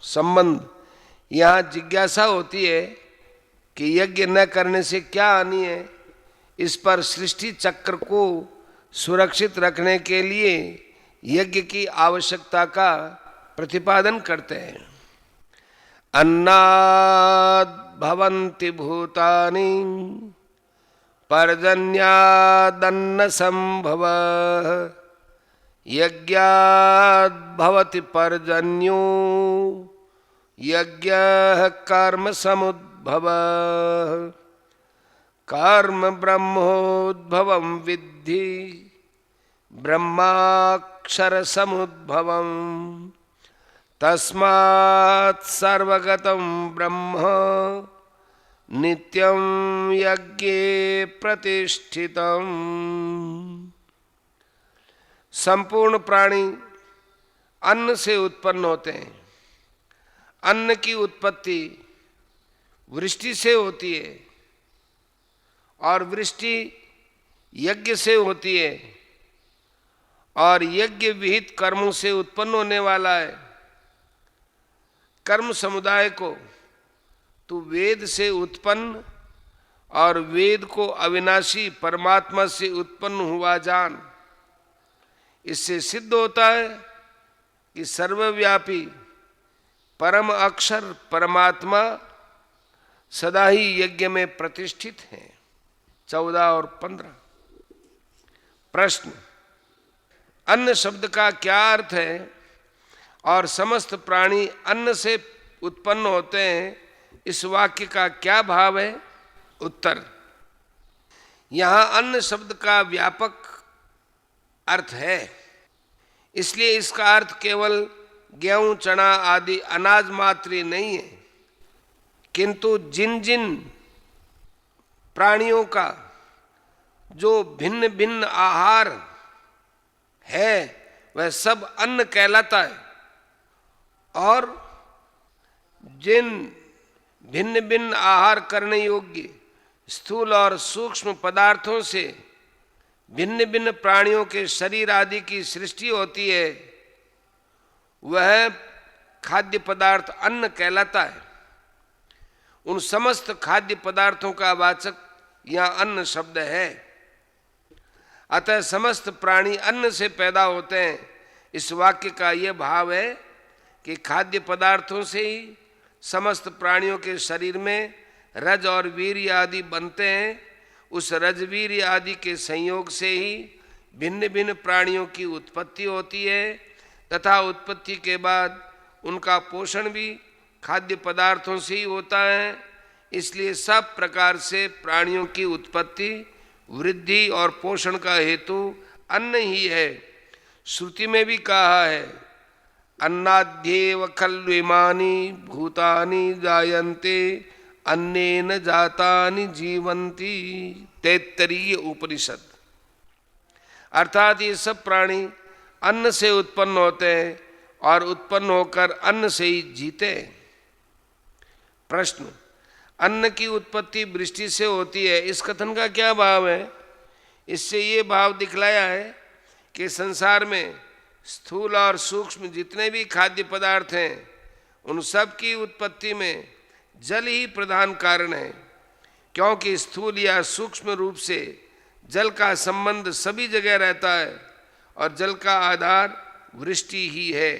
संबंध। यहाँ जिज्ञासा होती है कि यज्ञ न करने से क्या हानि है। इस पर सृष्टि चक्र को सुरक्षित रखने के लिए यज्ञ की आवश्यकता का प्रतिपादन करते हैं। अन्नाद् भवन्ति भूतानि पर्जन्यादन्न संभवः यज्ञाद् भवति पर्जन्यो यज्ञः कर्म समुद्भवः कर्म ब्रह्मोद्भवं विद्धि ब्रह्माक्षर समुद्भवं तस्मात् सर्वगतं ब्रह्म नित्यं यज्ञे प्रतिष्ठितम्। संपूर्ण प्राणी अन्न से उत्पन्न होते हैं। अन्न की उत्पत्ति वृष्टि से होती है और वृष्टि यज्ञ से होती है और यज्ञ विहित कर्मों से उत्पन्न होने वाला है। कर्म समुदाय को तू वेद से उत्पन्न और वेद को अविनाशी परमात्मा से उत्पन्न हुआ जान। इससे सिद्ध होता है कि सर्वव्यापी परम अक्षर परमात्मा सदा ही यज्ञ में प्रतिष्ठित है। 14 और 15। प्रश्न, अन्न शब्द का क्या अर्थ है और समस्त प्राणी अन्न से उत्पन्न होते हैं, इस वाक्य का क्या भाव है? उत्तर, यहाँ अन्न शब्द का व्यापक अर्थ है, इसलिए इसका अर्थ केवल गेहूं चना आदि अनाज मात्र ही नहीं है, किंतु जिन जिन प्राणियों का जो भिन्न भिन्न आहार है वह सब अन्न कहलाता है और जिन भिन्न भिन्न आहार करने योग्य स्थूल और सूक्ष्म पदार्थों से भिन्न भिन्न प्राणियों के शरीर आदि की सृष्टि होती है वह खाद्य पदार्थ अन्न कहलाता है। उन समस्त खाद्य पदार्थों का वाचक यहाँ अन्न शब्द है। अतः समस्त प्राणी अन्न से पैदा होते हैं। इस वाक्य का यह भाव है कि खाद्य पदार्थों से ही समस्त प्राणियों के शरीर में रज और वीर्य आदि बनते हैं। उस रजवीर्य आदि के संयोग से ही भिन्न भिन्न प्राणियों की उत्पत्ति होती है तथा उत्पत्ति के बाद उनका पोषण भी खाद्य पदार्थों से ही होता है। इसलिए सब प्रकार से प्राणियों की उत्पत्ति वृद्धि और पोषण का हेतु अन्न ही है। श्रुति में भी कहा है, अन्नाद्येव खल्व इमानि भूतानि जायन्ते अन्नेन जातानि जीवन्ति। तैत्तरीय उपनिषद। अर्थात ये सब प्राणी अन्न से उत्पन्न होते हैं और उत्पन्न होकर अन्न से ही जीते हैं। प्रश्न, अन्न की उत्पत्ति वृष्टि से होती है, इस कथन का क्या भाव है? इससे ये भाव दिखलाया है कि संसार में स्थूल और सूक्ष्म जितने भी खाद्य पदार्थ हैं उन सब की उत्पत्ति में जल ही प्रधान कारण है, क्योंकि स्थूल या सूक्ष्म रूप से जल का संबंध सभी जगह रहता है और जल का आधार वृष्टि ही है।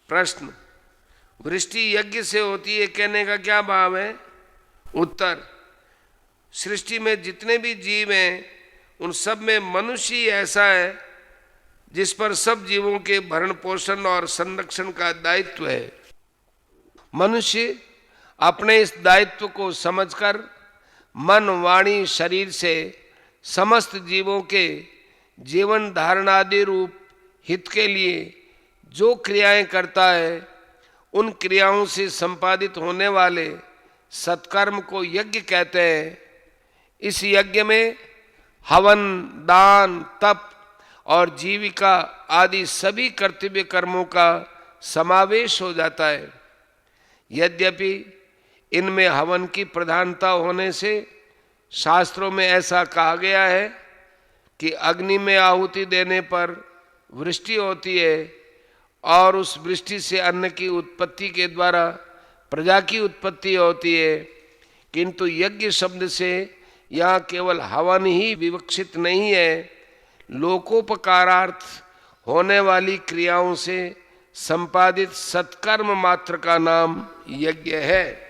प्रश्न, वृष्टि यज्ञ से होती है कहने का क्या भाव है? उत्तर, सृष्टि में जितने भी जीव हैं उन सब में मनुष्य ही ऐसा है जिस पर सब जीवों के भरण पोषण और संरक्षण का दायित्व है। मनुष्य अपने इस दायित्व को समझकर मन वाणी शरीर से समस्त जीवों के जीवन धारणादि रूप हित के लिए जो क्रियाएं करता है उन क्रियाओं से संपादित होने वाले सत्कर्म को यज्ञ कहते हैं। इस यज्ञ में हवन, दान, तप और जीविका आदि सभी कर्तव्य कर्मों का समावेश हो जाता है। यद्यपि इनमें हवन की प्रधानता होने से शास्त्रों में ऐसा कहा गया है कि अग्नि में आहुति देने पर वृष्टि होती है और उस वृष्टि से अन्न की उत्पत्ति के द्वारा प्रजा की उत्पत्ति होती है। किंतु यज्ञ शब्द से यहाँ केवल हवन ही विवक्षित नहीं है, लोकोपकारार्थ होने वाली क्रियाओं से संपादित सत्कर्म मात्र का नाम यज्ञ है।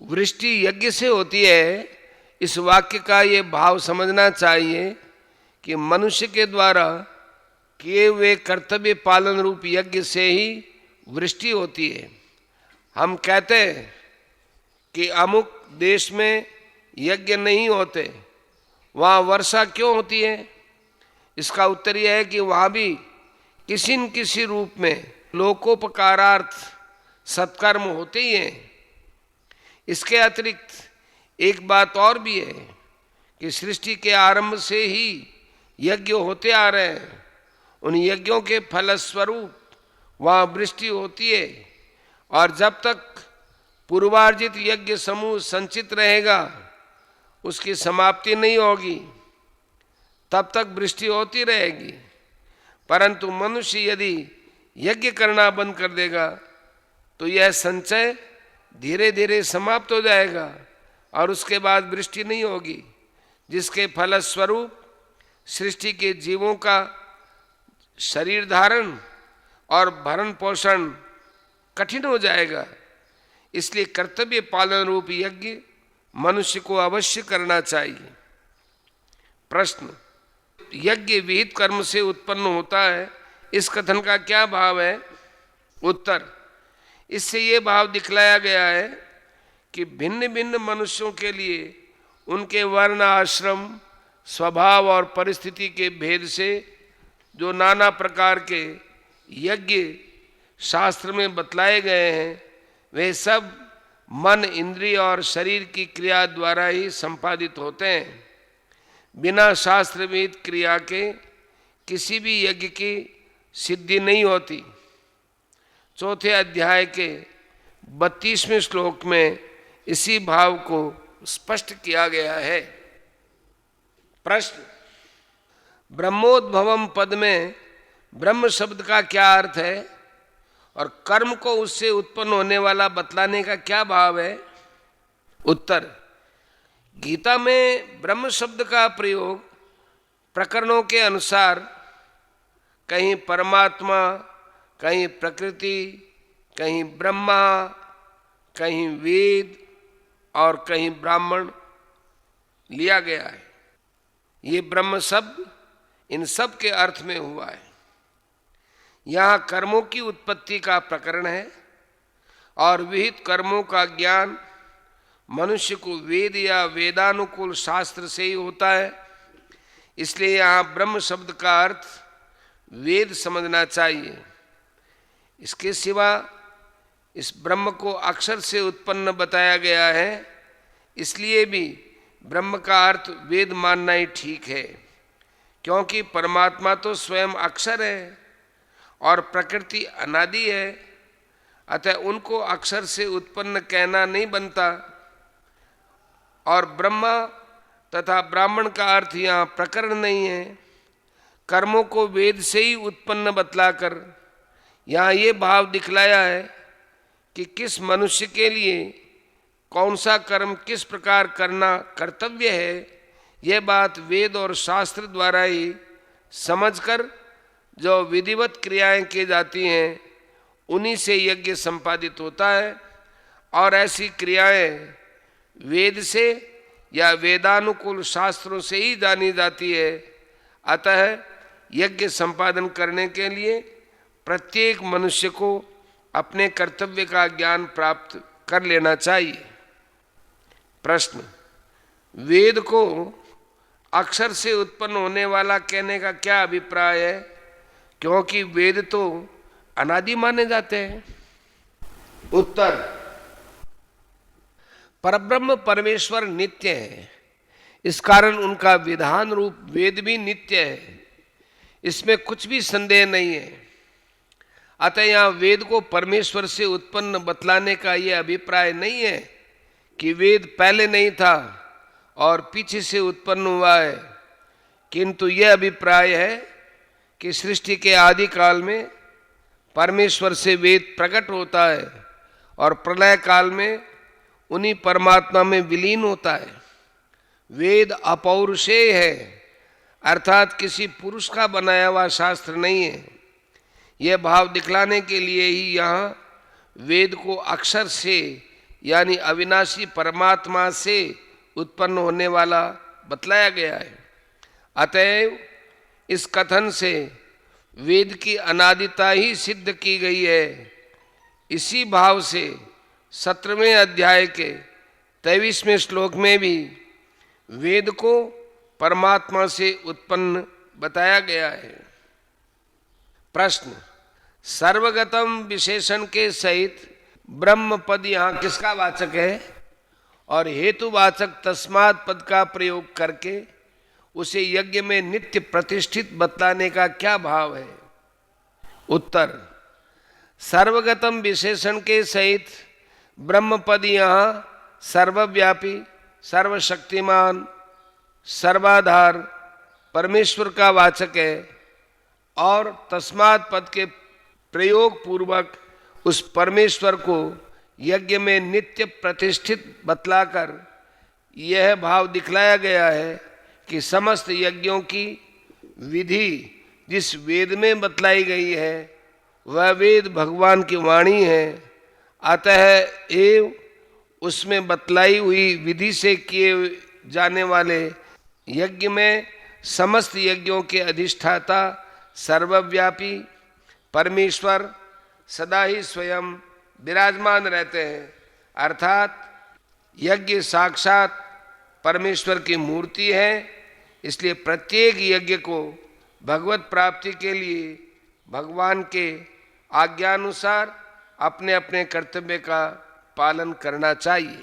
वृष्टि यज्ञ से होती है, इस वाक्य का ये भाव समझना चाहिए कि मनुष्य के द्वारा किए हुए कर्तव्य पालन रूप यज्ञ से ही वृष्टि होती है। हम कहते हैं कि अमुक देश में यज्ञ नहीं होते, वहाँ वर्षा क्यों होती है? इसका उत्तर यह है कि वहाँ भी किसी न किसी रूप में लोकोपकारार्थ सत्कर्म होते ही हैं। इसके अतिरिक्त एक बात और भी है कि सृष्टि के आरंभ से ही यज्ञ होते आ रहे हैं। उन यज्ञों के फलस्वरूप वहाँ वृष्टि होती है, और जब तक पूर्वार्जित यज्ञ समूह संचित रहेगा, उसकी समाप्ति नहीं होगी, तब तक वृष्टि होती रहेगी। परंतु मनुष्य यदि यज्ञ करना बंद कर देगा तो यह संचय धीरे धीरे समाप्त हो जाएगा और उसके बाद वृष्टि नहीं होगी, जिसके फलस्वरूप सृष्टि के जीवों का शरीर धारण और भरण पोषण कठिन हो जाएगा। इसलिए कर्तव्य पालन रूप यज्ञ मनुष्य को अवश्य करना चाहिए। प्रश्न, यज्ञ विहित कर्म से उत्पन्न होता है, इस कथन का क्या भाव है? उत्तर, इससे ये भाव दिखलाया गया है कि भिन्न भिन्न मनुष्यों के लिए उनके वर्ण, आश्रम, स्वभाव और परिस्थिति के भेद से जो नाना प्रकार के यज्ञ शास्त्र में बतलाए गए हैं, वे सब मन, इंद्रिय और शरीर की क्रिया द्वारा ही संपादित होते हैं। बिना शास्त्र विहित क्रिया के किसी भी यज्ञ की सिद्धि नहीं होती। चौथे अध्याय के 32वें श्लोक में इसी भाव को स्पष्ट किया गया है। प्रश्न, ब्रह्मोद्भवम पद में ब्रह्म शब्द का क्या अर्थ है और कर्म को उससे उत्पन्न होने वाला बतलाने का क्या भाव है? उत्तर, गीता में ब्रह्म शब्द का प्रयोग प्रकरणों के अनुसार कहीं परमात्मा, कहीं प्रकृति, कहीं ब्रह्मा, कहीं वेद और कहीं ब्राह्मण लिया गया है। ये ब्रह्म शब्द इन सब के अर्थ में हुआ है। यहाँ कर्मों की उत्पत्ति का प्रकरण है और विहित कर्मों का ज्ञान मनुष्य को वेद या वेदानुकूल शास्त्र से ही होता है। इसलिए यहाँ ब्रह्म शब्द का अर्थ वेद समझना चाहिए। इसके सिवा इस ब्रह्म को अक्षर से उत्पन्न बताया गया है, इसलिए भी ब्रह्म का अर्थ वेद मानना ही ठीक है, क्योंकि परमात्मा तो स्वयं अक्षर है और प्रकृति अनादि है। अतः उनको अक्षर से उत्पन्न कहना नहीं बनता। और ब्रह्मा तथा ब्राह्मण का अर्थ यहाँ प्रकरण नहीं है। कर्मों को वेद से ही उत्पन्न बतलाकर यहाँ ये भाव दिखलाया है कि किस मनुष्य के लिए कौन सा कर्म किस प्रकार करना कर्तव्य है, यह बात वेद और शास्त्र द्वारा ही समझकर जो विधिवत क्रियाएं की जाती हैं, उन्हीं से यज्ञ संपादित होता है। और ऐसी क्रियाएं वेद से या वेदानुकूल शास्त्रों से ही जानी जाती है। अतः यज्ञ संपादन करने के लिए प्रत्येक मनुष्य को अपने कर्तव्य का ज्ञान प्राप्त कर लेना चाहिए। प्रश्न, वेद को अक्षर से उत्पन्न होने वाला कहने का क्या अभिप्राय है, क्योंकि वेद तो अनादि माने जाते हैं? उत्तर, परब्रह्म परमेश्वर नित्य है, इस कारण उनका विधान रूप वेद भी नित्य है, इसमें कुछ भी संदेह नहीं है। अतः यहाँ वेद को परमेश्वर से उत्पन्न बतलाने का यह अभिप्राय नहीं है कि वेद पहले नहीं था और पीछे से उत्पन्न हुआ है, किंतु यह अभिप्राय है कि सृष्टि के आदि काल में परमेश्वर से वेद प्रकट होता है और प्रलय काल में उन्हीं परमात्मा में विलीन होता है। वेद अपौरुषेय है, अर्थात किसी पुरुष का बनाया हुआ शास्त्र नहीं है। यह भाव दिखलाने के लिए ही यहाँ वेद को अक्षर से यानी अविनाशी परमात्मा से उत्पन्न होने वाला बतलाया गया है। अतएव इस कथन से वेद की अनादिता ही सिद्ध की गई है। इसी भाव से 17वें अध्याय के 23वें श्लोक में भी वेद को परमात्मा से उत्पन्न बताया गया है। प्रश्न, सर्वगतम विशेषण के सहित ब्रह्म पद यहाँ किसका वाचक है और हेतुवाचक तस्मात् पद का प्रयोग करके उसे यज्ञ में नित्य प्रतिष्ठित बतलाने का क्या भाव है? उत्तर, सर्वगतम विशेषण के सहित ब्रह्म पद यहाँ सर्वव्यापी, सर्वशक्तिमान, सर्वाधार परमेश्वर का वाचक है और तस्मात् पद के प्रयोग पूर्वक उस परमेश्वर को यज्ञ में नित्य प्रतिष्ठित बतलाकर यह भाव दिखलाया गया है कि समस्त यज्ञों की विधि जिस वेद में बतलाई गई है वह वेद भगवान की वाणी है। अतः एव उसमें बतलाई हुई विधि से किए जाने वाले यज्ञ में समस्त यज्ञों के अधिष्ठाता सर्वव्यापी परमेश्वर सदा ही स्वयं विराजमान रहते हैं, अर्थात यज्ञ साक्षात परमेश्वर की मूर्ति है। इसलिए प्रत्येक यज्ञ को भगवत प्राप्ति के लिए भगवान के आज्ञानुसार अपने अपने कर्तव्य का पालन करना चाहिए।